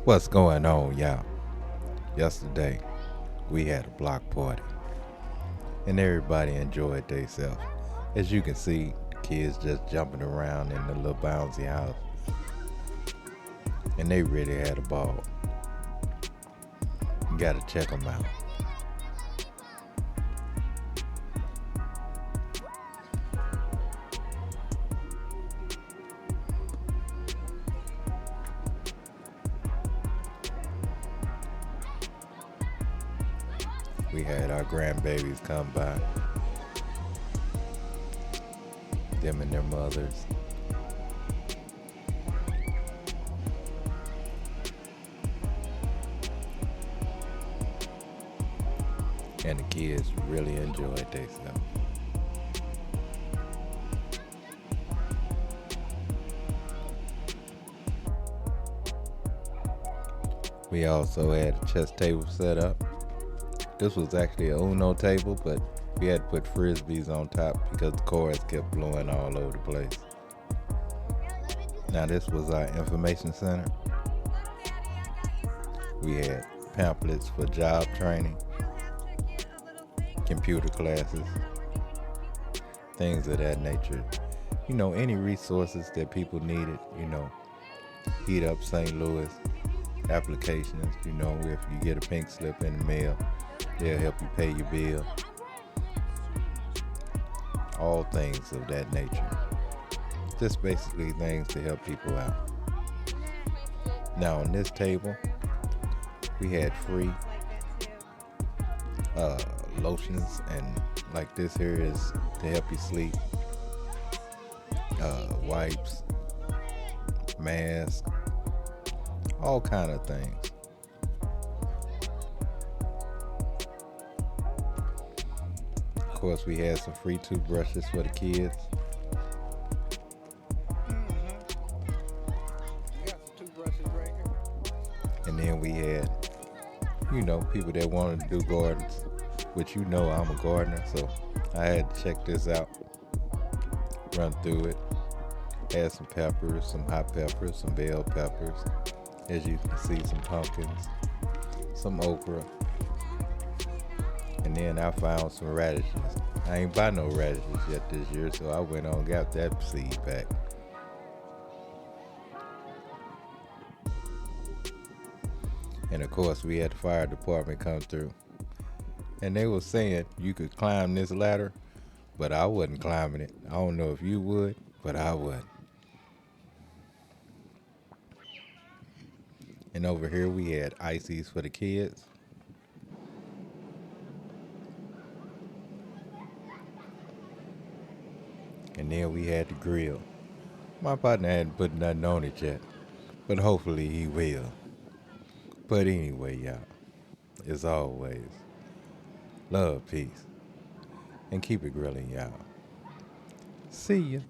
What's going on, y'all? Yesterday, we had a block party, and everybody enjoyed themselves. As you can see, the kids just jumping around in the little bouncy house, and they really had a ball. You gotta check them out. We had our grandbabies come by, them and their mothers. And the kids really enjoyed themselves. We also had a chess table set up. This was actually a Uno table, but we had to put frisbees on top because the cords kept blowing all over the place. Now this was our information center. We had pamphlets for job training, computer classes, things of that nature. Any resources that people needed, Heat Up St. Louis applications, if you get a pink slip in the mail, they'll help you pay your bill. All things of that nature. Just basically things to help people out. Now on this table, we had free lotions, and like this here is to help you sleep. Wipes, masks, all kind of things. Of course, we had some free toothbrushes for the kids. We got some toothbrushes right here. And then we had, people that wanted to do gardens, which I'm a gardener, so I had to check this out, run through it, add some peppers, some hot peppers, some bell peppers. As you can see, some pumpkins, some okra, and then I found some radishes. I ain't buy no radishes yet this year, so I went on and got that seed back. And of course, we had the fire department come through, and they were saying you could climb this ladder, but I wasn't climbing it. I don't know if you would, but I would. And over here we had ices for the kids. And then we had the grill. My partner hadn't put nothing on it yet, but hopefully he will. But anyway, y'all, as always, love, peace, and keep it grilling, y'all. See ya.